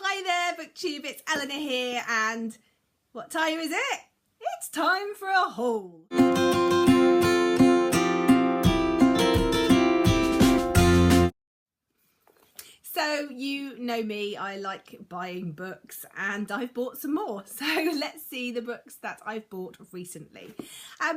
Hi there, BookTube, it's Eleanor here, and what time is it? It's time for a haul. So you know me, I like buying books, and I've bought some more. So let's see the books that I've bought recently.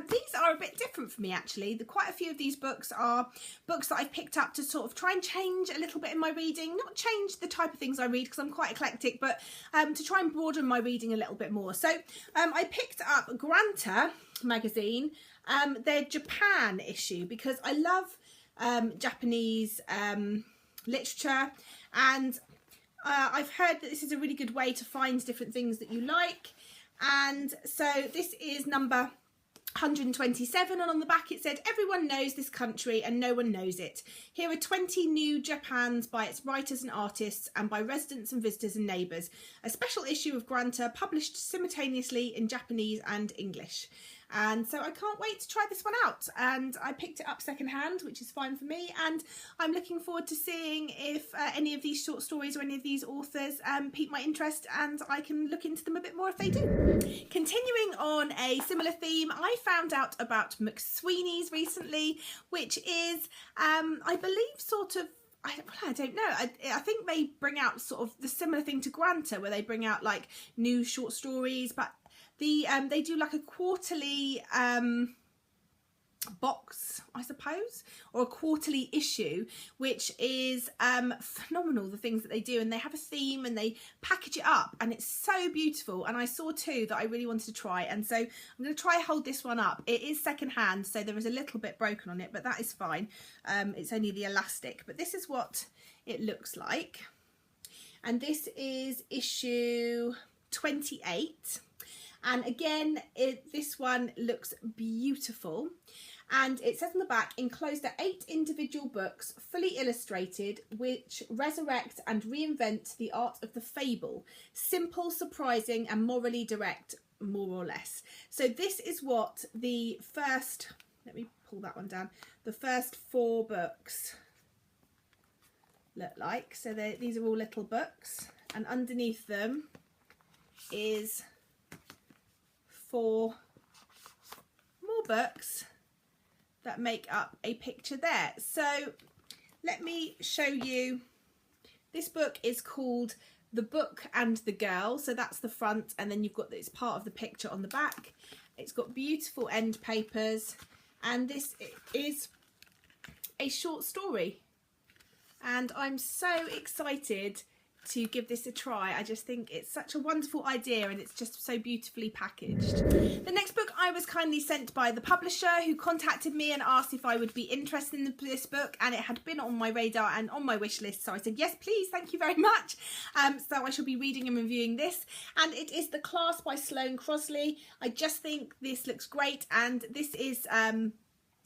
These are a bit different for me actually. Quite a few of these books are books that I've picked up to sort of try and change a little bit in my reading. Not change the type of things I read because I'm quite eclectic, but to try and broaden my reading a little bit more. So I picked up Grantor Magazine, their Japan issue, because I love Japanese literature, and I've heard that this is a really good way to find different things that you like. And so this is number 127, and on the back it said, "Everyone knows this country and no one knows it. Here are 20 new Japans by its writers and artists and by residents and visitors and neighbours. A special issue of Grantor published simultaneously in Japanese and English." And so I can't wait to try this one out, and I picked it up secondhand, which is fine for me, and I'm looking forward to seeing if any of these short stories or any of these authors pique my interest, and I can look into them a bit more if they do. Continuing on a similar theme, I found out about McSweenies recently, which is I believe sort of, I don't know, I think they bring out sort of the similar thing to Grantor, where they bring out like new short stories, but they do like a quarterly box, I suppose, or a quarterly issue, which is phenomenal, the things that they do, and they have a theme and they package it up, and it's so beautiful. And I saw two that I really wanted to try, and so I'm going to try and hold this one up. It is secondhand, so there is a little bit broken on it, but that is fine. It's only the elastic, but this is what it looks like, and this is issue 28. And again, this one looks beautiful, and it says on the back, enclosed are 8 individual books, fully illustrated, which resurrect and reinvent the art of the fable. Simple, surprising and morally direct, more or less. So this is what the first, let me pull that one down, the first 4 books look like. So these are all little books, and underneath them is 4 more books that make up a picture there. So let me show you. This book is called The Book and the Girl. So that's the front, and then you've got this part of the picture on the back. It's got beautiful end papers, and this is a short story, and I'm so excited to give this a try. I just think it's such a wonderful idea, and it's just so beautifully packaged. The next book I was kindly sent by the publisher, who contacted me and asked if I would be interested in this book, and it had been on my radar and on my wish list, so I said yes please, thank you very much. So I shall be reading and reviewing this, and it is The Class by Sloane Crosley. I just think this looks great, and this is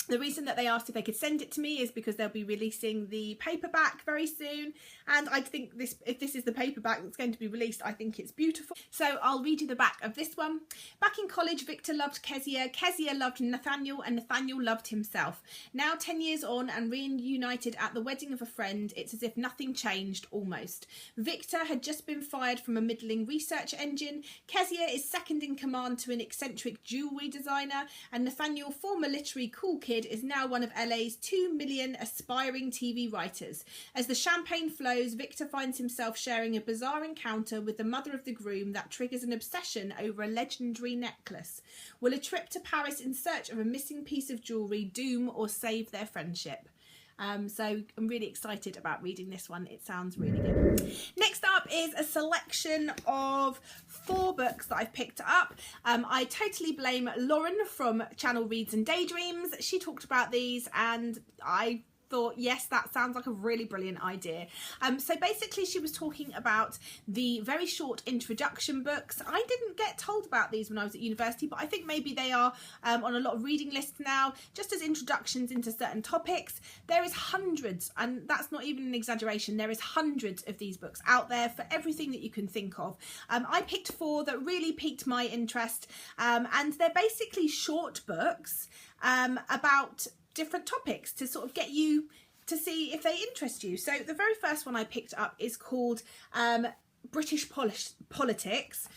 the reason that they asked if they could send it to me is because they'll be releasing the paperback very soon, and I think if this is the paperback that's going to be released, I think it's beautiful. So I'll read you the back of this one. Back in college, Victor loved Kezia, Kezia loved Nathaniel, and Nathaniel loved himself. Now 10 years on and reunited at the wedding of a friend, it's as if nothing changed, almost. Victor had just been fired from a middling research engine, Kezia is second in command to an eccentric jewellery designer, and Nathaniel, former literary cool kid, is now one of LA's 2 million aspiring TV writers. As the champagne flows, Victor finds himself sharing a bizarre encounter with the mother of the groom that triggers an obsession over a legendary necklace. Will a trip to Paris in search of a missing piece of jewellery doom or save their friendship? So I'm really excited about reading this one. It sounds really good. Next up is a selection of 4 books that I've picked up. I totally blame Lauren from Channel Reads and Daydreams. She talked about these, and I thought, yes, that sounds like a really brilliant idea. So basically she was talking about the very short introduction books. I didn't get told about these when I was at university, but I think maybe they are on a lot of reading lists now, just as introductions into certain topics. There is hundreds, and that's not even an exaggeration, there is hundreds of these books out there for everything that you can think of. I picked 4 that really piqued my interest, and they're basically short books about different topics to sort of get you to see if they interest you. So the very first one I picked up is called British politics.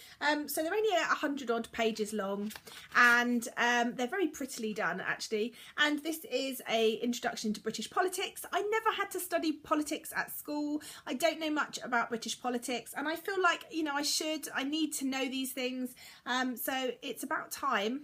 So they're only 100 odd pages long, and they're very prettily done actually. And this is a introduction to British politics. I never had to study politics at school. I don't know much about British politics, and I feel like, you know, I need to know these things. So it's about time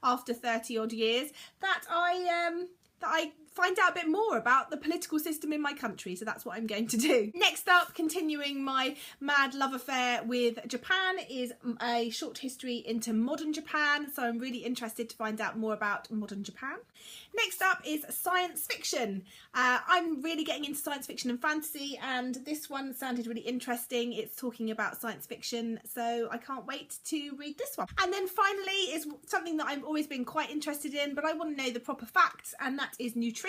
after 30 odd years that I find out a bit more about the political system in my country. So that's what I'm going to do. Next up, continuing my mad love affair with Japan, is a short history into modern Japan. So I'm really interested to find out more about modern Japan. Next up is science fiction. I'm really getting into science fiction and fantasy, and this one sounded really interesting. It's talking about science fiction, so I can't wait to read this one. And then finally is something that I've always been quite interested in, but I want to know the proper facts, and that is nutrition.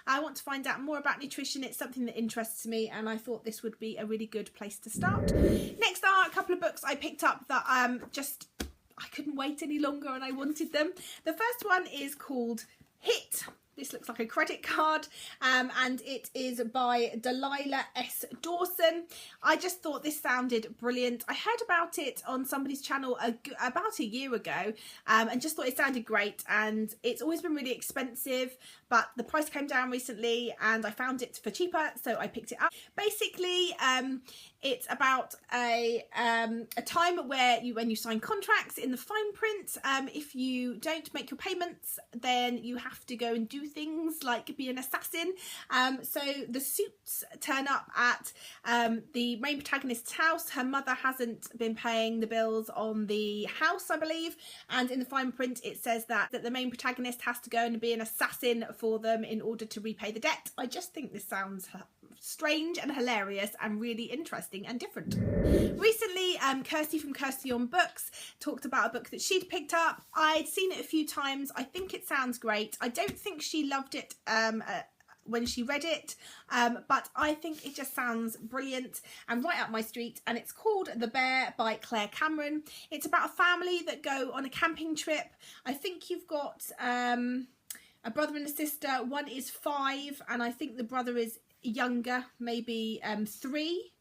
I want to find out more about nutrition. It's something that interests me, and I thought this would be a really good place to start. Next are a couple of books I picked up that I couldn't wait any longer and I wanted them. The first one is called Hit. This looks like a credit card, and it is by Delilah S. Dawson. I just thought this sounded brilliant. I heard about it on somebody's channel about a year ago, and just thought it sounded great. And it's always been really expensive, but the price came down recently and I found it for cheaper, so I picked it up. Basically, it's about a time where when you sign contracts, in the fine print, if you don't make your payments, then you have to go and do things like be an assassin. So the suits turn up at the main protagonist's house. Her mother hasn't been paying the bills on the house, I believe, and in the fine print it says that the main protagonist has to go and be an assassin for them in order to repay the debt. I just think this sounds strange and hilarious and really interesting and different. Recently, Kirsty from Kirsty on Books talked about a book that she'd picked up. I'd seen it a few times. I think it sounds great. I don't think she loved it when she read it, but I think it just sounds brilliant and right up my street, and it's called The Bear by Claire Cameron. It's about a family that go on a camping trip. I think you've got a brother and a sister. One is 5 and I think the brother is younger, maybe 3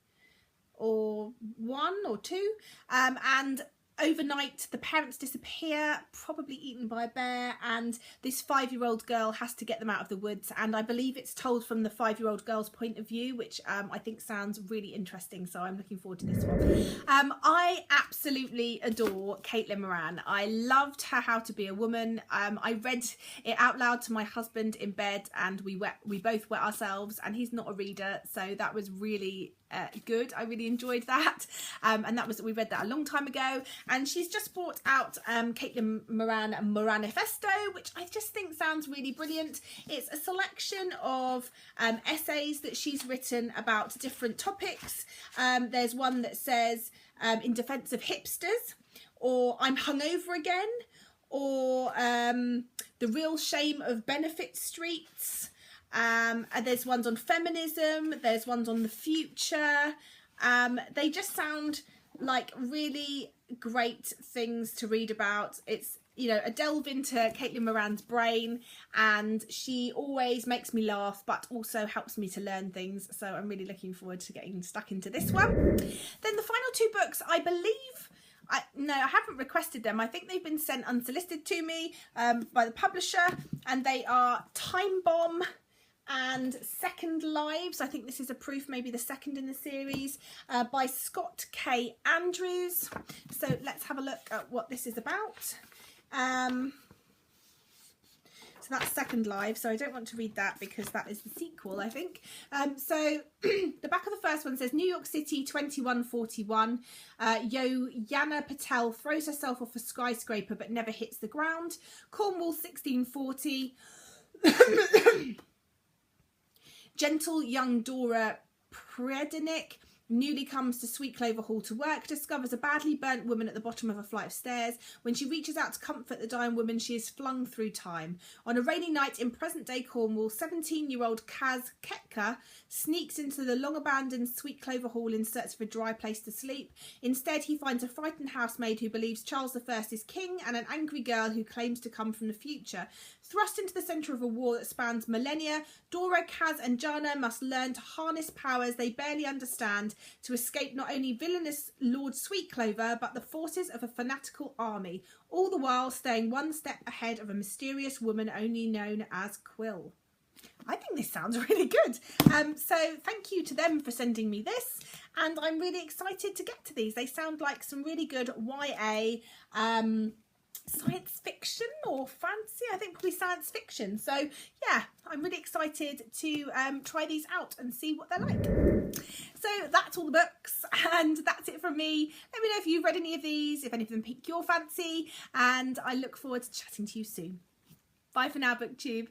or 1 or 2, and overnight the parents disappear, probably eaten by a bear, and this 5-year-old girl has to get them out of the woods, and I believe it's told from the 5-year-old girl's point of view, which I think sounds really interesting, so I'm looking forward to this one. I absolutely adore Caitlin Moran. I loved her How to Be a Woman. I read it out loud to my husband in bed, and we both wet ourselves, and he's not a reader, so that was really good. I really enjoyed that, and we read that a long time ago. And she's just brought out Caitlin Moran Moranifesto, which I just think sounds really brilliant. It's a selection of essays that she's written about different topics. There's one that says in defence of hipsters, or I'm hungover again, or the real shame of benefit streets. And there's ones on feminism, there's ones on the future. They just sound like really great things to read about. It's, you know, a delve into Caitlin Moran's brain, and she always makes me laugh but also helps me to learn things, so I'm really looking forward to getting stuck into this one. Then the final 2 books, I believe, I haven't requested them. I think they've been sent unsolicited to me by the publisher, and they are Time Bomb and Second Lives. I think this is a proof, maybe the second in the series, by Scott K. Andrews. So let's have a look at what this is about. So that's Second Lives, so I don't want to read that because that is the sequel, I think. So the back of the first one says, New York City 2141. Yana Patel throws herself off a skyscraper but never hits the ground. Cornwall 1640. Gentle young Dora Predenick newly comes to Sweet Clover Hall to work, discovers a badly burnt woman at the bottom of a flight of stairs. When she reaches out to comfort the dying woman, she is flung through time. On a rainy night in present-day Cornwall, 17-year-old Kaz Ketka sneaks into the long-abandoned Sweet Clover Hall in search of a dry place to sleep. Instead, he finds a frightened housemaid who believes Charles I is king, and an angry girl who claims to come from the future. Thrust into the centre of a war that spans millennia, Dora, Kaz and Jana must learn to harness powers they barely understand to escape not only villainous Lord Sweetclover, but the forces of a fanatical army, all the while staying one step ahead of a mysterious woman only known as Quill. I think this sounds really good. So thank you to them for sending me this, and I'm really excited to get to these. They sound like some really good YA science fiction or fantasy. I think probably science fiction. So yeah, I'm really excited to try these out and see what they're like. So that's all the books, and that's it from me. Let me know if you've read any of these, if any of them pique your fancy, and I look forward to chatting to you soon. Bye for now, BookTube.